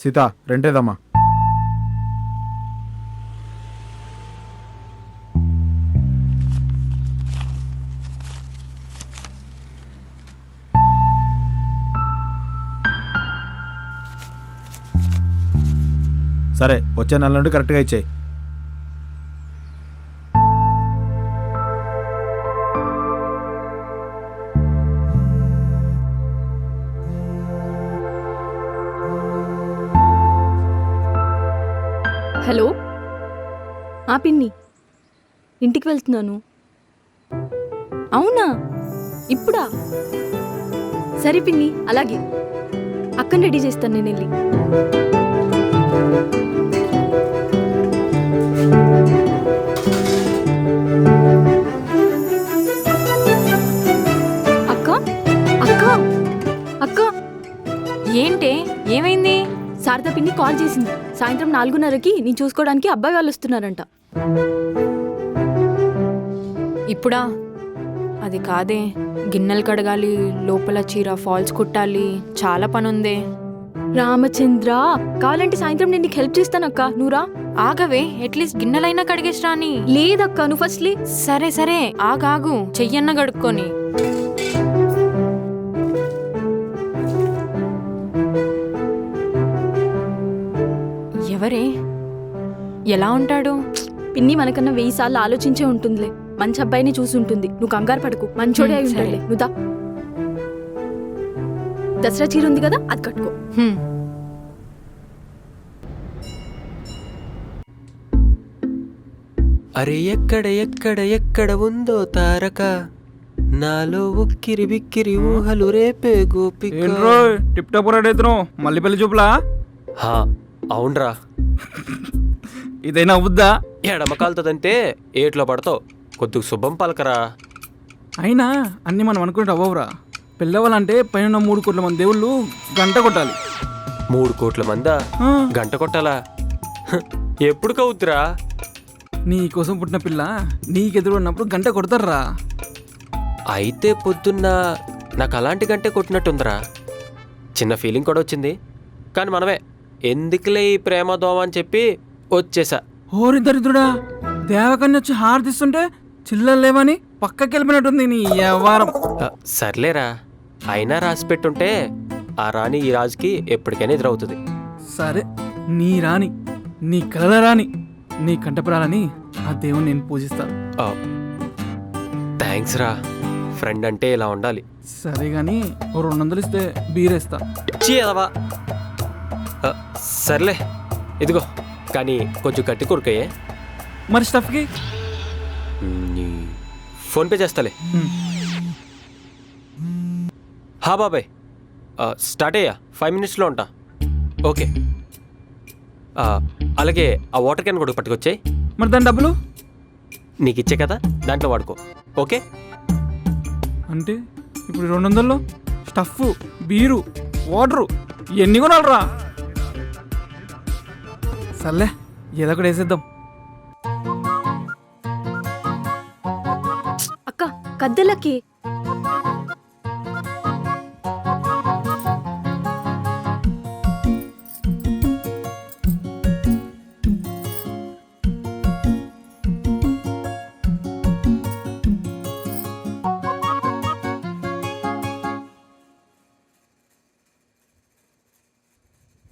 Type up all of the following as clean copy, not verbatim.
సీత రెంటేదమ్మా. సరే వచ్చే నెల నుండి కరెక్ట్గా ఇచ్చేయి. హలో పిన్ని, ఇంటికి వెళ్తున్నాను. అవునా, ఇప్పుడా? సరే పిన్ని, అలాగే. అక్కని రెడీ చేస్తాను నేను వెళ్ళి. అక్క అక్క అక్క, ఏంటే, ఏమైంది? శారదా పిన్ని కాల్ చేసింది. సాయంత్రం 4:30కి నేను చూసుకోవడానికి అబ్బాయి వాళ్ళు వస్తున్నారంట. ఇప్పుడా? అది కాదే, గిన్నెలు కడగాలి, లోపల చీర ఫాల్స్ కుట్టాలి, చాలా పనుందే. రామచంద్ర, కావాలంటే సాయంత్రం నేను నీకు హెల్ప్ చేస్తానక్క, నువ్వురా. ఆగవే, అట్లీస్ట్ గిన్నెలైనా కడిగేశ్రాని. లేదక్క, నువ్వు ఫస్ట్ లే. సరే సరే, ఆగాగు, చెయ్యన్న గడుక్కొని. ఎవరే? ఎలా ఉంటాడు? పిన్ని మనకన్నా 1000 సార్లు ఆలోచించే ఉంటుందిలే. మంచి అబ్బాయిని చూసి ఉంటుంది. నువ్వు కంగారు పడకు, మంచోడే అయి ఉంటాడులే. నువ్వుదా, దసరా చీర ఉంది కదా, అది కట్టుకో. అరే ఎక్కడ ఎక్కడ ఎక్కడ ఉందో తారక, నాలో ఉక్కిరి బిక్కిరి ఊహలు రేపే గోపిక. టిప్ టాప్ రెడీ అవుతున్నావు, మళ్ళీ పెళ్లి చూపులా? అవునరా. ఇదైనా అవుద్దా? ఎడమకాలుతుందంటే ఏట్లో పడతావు, కొద్దిగా శుభం పలకరా. అయినా అన్ని మనం అనుకుంటే అవ్వవురా. పెళ్ళవ్వాలంటే పైన 3 కోట్ల మంది దేవుళ్ళు గంట కొట్టాలి. 3 కోట్ల మందా గంట కొట్టాలా? ఎప్పుడు కవుతురా? నీ కోసం పుట్టిన పిల్ల నీకెదురు ఉన్నప్పుడు గంట కొడతారా? అయితే పొద్దున్న నాకు అలాంటి గంటే కొట్టినట్టుందిరా. చిన్న ఫీలింగ్ కూడా వచ్చింది, కానీ మనమే ఎందుకులే ఈ ప్రేమ దోమ అని చెప్పి వచ్చేసా. ఓరి దరిద్రుడా, దేవకన్య వచ్చి హారతిస్తుంటే చిల్లలు లేవని పక్కకి వెళ్ళిపోయినట్టుంది నీ వ్యవహారం. సర్లేరా, అయినా రాసి పెట్టుంటే ఆ రాణి ఈ రాజుకి ఎప్పటికైనా ఎదురవుతుంది. సరే, నీ రాణి, నీ కలల రాణి, నీ కంటపరాలని ఆ దేవుని నేను పూజిస్తాను. థ్యాంక్స్ రా, ఫ్రెండ్ అంటే ఇలా ఉండాలి. సరే గాని 200 ఇస్తే బీరేస్తా. చీదవా. సర్లే, ఇదిగో, కానీ కొంచెం గట్టి కొడుకయ్యే. మరి స్టఫ్కి ఫోన్పే చేస్తాలే. హా బాబాయ్, స్టార్ట్ అయ్యా, 5 minutesలో ఉంటా. ఓకే, అలాగే ఆ వాటర్ క్యాన్ కూడా పట్టుకొచ్చాయి. మరి దాని డబ్బులు నీకు ఇచ్చే కదా, దాంట్లో వాడుకో. ఓకే అంటే ఇప్పుడు 200లో స్టఫ్, బీరు, వాటరు ఎన్ని కొనాలరా? సర్లే, ఏదో ఒకటి వేసేద్దాం. అక్క, కద్దెలకి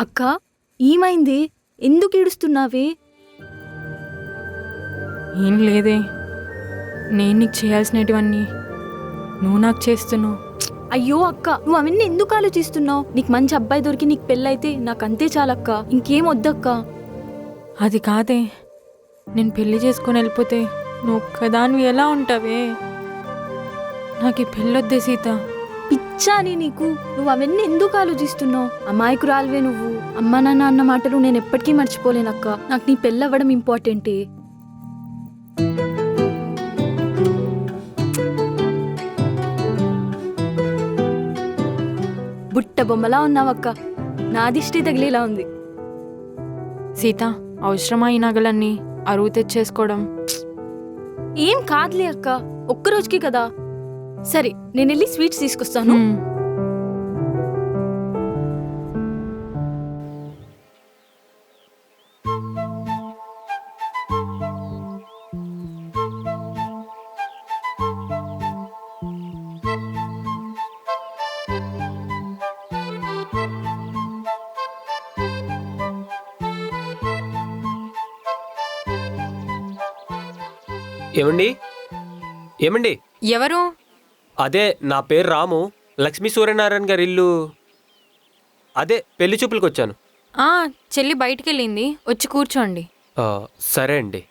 అక్క, ఏమైంది? ఎందుకు ఏడుస్తున్నావే? ఏం లేదే, నేను నీకు చేయాల్సినటువన్నీ నువ్వు నాకు చేస్తున్నావు. అయ్యో అక్క, నువ్వు అవన్నీ ఎందుకు ఆలోచిస్తున్నావు? నీకు మంచి అబ్బాయి దొరికి నీకు పెళ్ళైతే నాకు అంతే చాలక్క, ఇంకేం వద్దక్క. అది కాదే, నేను పెళ్లి చేసుకొని వెళ్ళిపోతే నువ్వు ఒక్కదానివి ఎలా ఉంటావే? నాకు ఈ పెళ్ళొద్దే సీత. పిచ్చా అని నీకు? నువ్వు అవన్నీ ఎందుకు ఆలోచిస్తున్నావు? అమాయకురాలివే నువ్వు. అమ్మా నాన్న అన్న మాటలు నేను ఎప్పటికీ మర్చిపోలేనక్క. నాకు నీ పెళ్ళవ్వడం ఇంపార్టెంటే. బుట్ట బొమ్మలా ఉన్నావక్క, నా దిష్టి తగిలేలా ఉంది. సీత, అవసరమా ఈ నగలన్నీ అరువు తెచ్చేసుకోవడం? ఏం కాదులే అక్క, ఒక్కరోజుకి కదా. సరే, నేను వెళ్ళి స్వీట్స్ తీసుకొస్తాను. ఏమండి ఏమండి ఎవరు? అదే నా పేరు రాము. లక్ష్మీ సూర్యనారాయణ గారి ఇల్లు అదే పెళ్లి చూపులకు వచ్చాను. చెల్లి బయటికి వెళ్ళింది, వచ్చి కూర్చోండి. సరే అండి.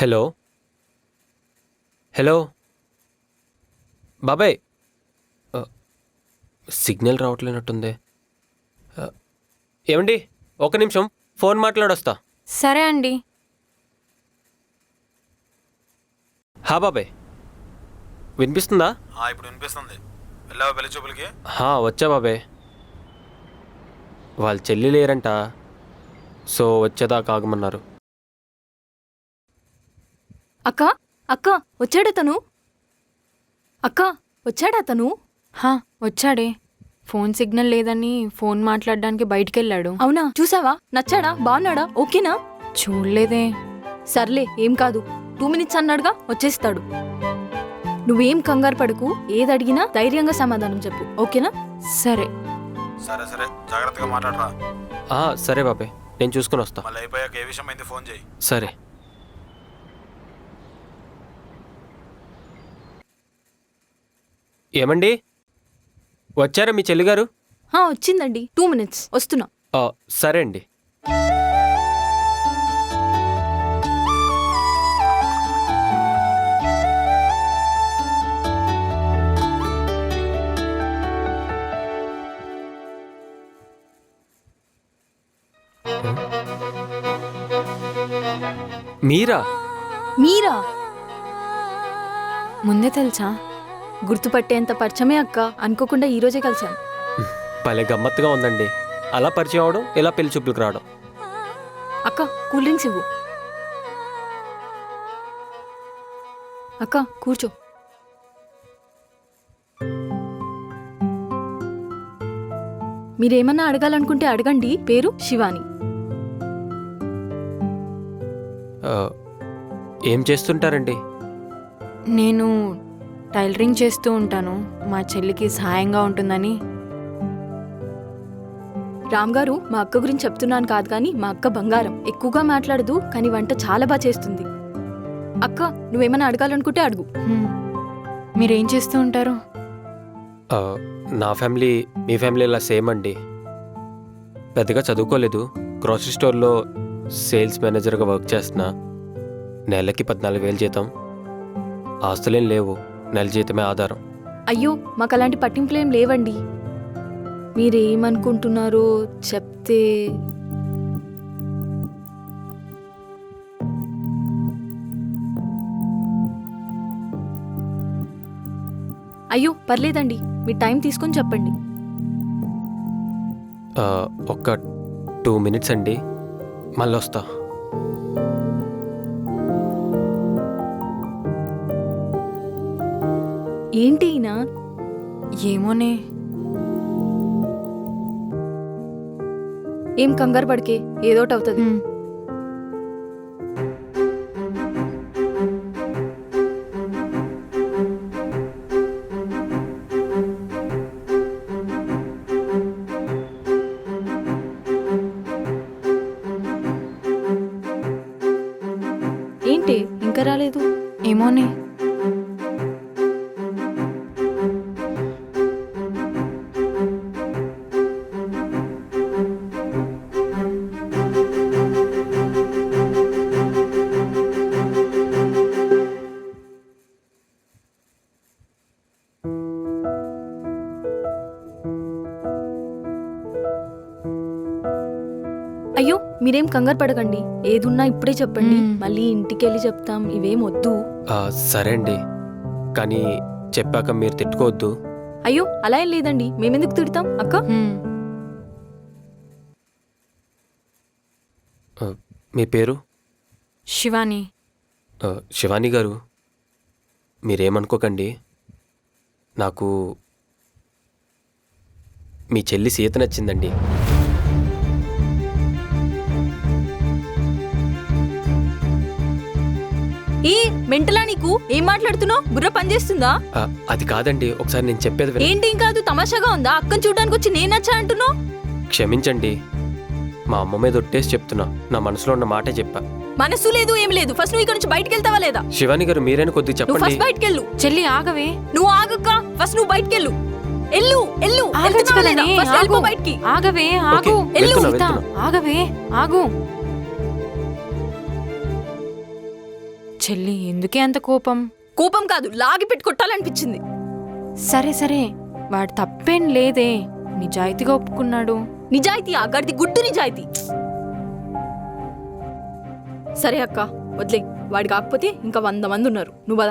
హలో హలో బాబాయ్, సిగ్నల్ రావట్లేనట్టుంది. ఏమండి ఒక నిమిషం ఫోన్ మాట్లాడొస్తా. సరే అండి. బాబాయ్ వినిపిస్తుందా? ఇప్పుడు వినిపిస్తుంది. వెళ్ళావా పెళ్లి చూపులకి? వచ్చా బాబాయ్. వాళ్ళ చెల్లి లేరంట, సో వచ్చేదాకా ఆగమన్నారు. అక్క అక్క వచ్చాడా తను? అక్క వచ్చాడా తను? వచ్చాడే. ఫోన్ సిగ్నల్ లేదని ఫోన్ మాట్లాడడానికి బయటికి వెళ్ళాడు. అవునా? చూసావా? నచ్చాడా? బాగున్నాడా? ఓకేనా? చూడలేదే. సర్లే, ఏం కాదు. 2 minutes అన్నాడుగా, వచ్చేస్తాడు. నువ్వేం కంగారు పడకు. ఏది అడిగినా ధైర్యంగా సమాధానం చెప్పు, ఓకేనా? సరే. సరే సరే, జాగ్రత్తగా మాట్లాడరా. సరే బాబాయ్, నేను చూసుకుని వస్తా. మళ్ళీ అయిపోయాక ఏ విషయం అయింది ఫోన్ చేయి. సరే. ఏమండి వచ్చారా మీ చెల్లిగారు? వచ్చిందండి. 2 minutes వస్తున్నా. సరే అండి. మీరా? మీరా? ముందే తెలుసా? గుర్తుపట్టేంత పరిచయమే అక్క. అనుకోకుండా ఈ రోజే కలిసాం. భలే గమ్మత్తుగా ఉందండి. అలా పరిచయం అవడం, ఇలా పెళ్లి చూపులకు రావడం. అక్క కూల్ డ్రింక్స్ ఇవ్వు. అక్క కూర్చో. మీరేమన్నా అడగాలనుకుంటే అడగండి. పేరు శివాని. ఏం చేస్తుంటారండి? నేను టైలరింగ్ చేస్తూ ఉంటాను. మా చెల్లికి సహాయంగా ఉంటుందని. రామ్ గారు, మా అక్క గురించి చెప్తున్నాను కాదు కానీ మా అక్క బంగారం. ఎక్కువగా మాట్లాడదు, కానీ వంట చాలా బాగా చేస్తుంది. అక్క నువ్వేమన్నా అడగాలనుకుంటే అడుగు. మీరేం చేస్తూ ఉంటారు? నా ఫ్యామిలీ మీ ఫ్యామిలీ ఇలా సేమ్ అండి. పెద్దగా చదువుకోలేదు. గ్రోసరీ స్టోర్లో సేల్స్ మేనేజర్గా వర్క్ చేస్తున్నా. నెలకి 14,000 జీతం. ఆస్తులేం లేవు, నెల జీతమే ఆధారం. అయ్యో, మాకు అలాంటి పట్టింపులేం లేవండి. మీరేమనుకుంటున్నారో చెప్తే. అయ్యో పర్లేదండి, మీ టైం తీసుకొని చెప్పండి. ఒక్క 2 minutes అండి, మళ్ళీ వస్తా. ఏంటి ఈయన? ఏమోనే. ఏం కంగారు పడికే, ఏదోటి అవుతుంది. ఏంటి ఇంకా రాలేదు? ఏమోనే. అయ్యో మీరేం కంగారు పడకండి. ఏదున్నా ఇప్పుడే చెప్పండి, మళ్ళీ ఇంటికి వెళ్ళి చెప్తాం. ఇవేం వద్దు. సరే అండి, కానీ చెప్పాక మీరు తిట్టుకోవద్దు. అయ్యో అలా ఏం లేదండి, మేమెందుకు తిడతాం అక్క. మీ పేరు? శివాని. శివాని గారు, మీరేమనుకోకండి. నాకు మీ చెల్లి సీత నచ్చిందండి. ఏ మెంటలా నీకు? ఏం మాట్లాడుతున్నావు? బుర్ర పనిచేస్తుందా? అది కాదండి, ఒకసారి నేను చెప్పేది ఏంటి ఏం కాదు, తమాషాగా ఉందా? అక్కని చూడడానికి వచ్చి నేను నచ్చా అంటున్నావు? క్షమించండి. మా అమ్మ మీద ఒట్టేసి చెప్తున్నా, నా మనసులో ఉన్న మాటే చెప్పా. మనసు లేదు ఏం లేదు. ఫస్ట్ నువ్వు ఇక్కడ నుంచి బయటికి వెళ్తావా లేదా? శివాని గారు, మీరైనా కొద్దిగా నువ్వు చెప్పండి. ఫస్ట్ బయటికి వెళ్ళు. చెల్లి ఆగవే. నువ్వు ఆగక్క. ఫస్ట్ నువ్వు బయటికి వెళ్ళు. ఎల్లు ఎల్లు. ఆగొచ్చు వెళ్తున్నావా లేదా? కదనే, ఫస్ట్ వెళ్ళిపో ఆగు. బయటికి. ఆగవే ఓకే, ఆగు. వెళ్తున్నా, సీత, వెళ్తున్నా. ఆగవే ఆగు. చెల్లి ఎందుకే అంత కోపం? కోపం కాదు, లాగి పెట్టి కొట్టాలనిపించింది. సరే సరే, వాడు తప్పేం లేదే, నిజాయితీగా ఒప్పుకున్నాడు. నిజాయితీ గడిది గుడ్డు నిజాయితీ. సరే అక్క, వదిలే. వాడి కాకపోతే ఇంకా 100 మంది ఉన్నారు. నువ్వు పద.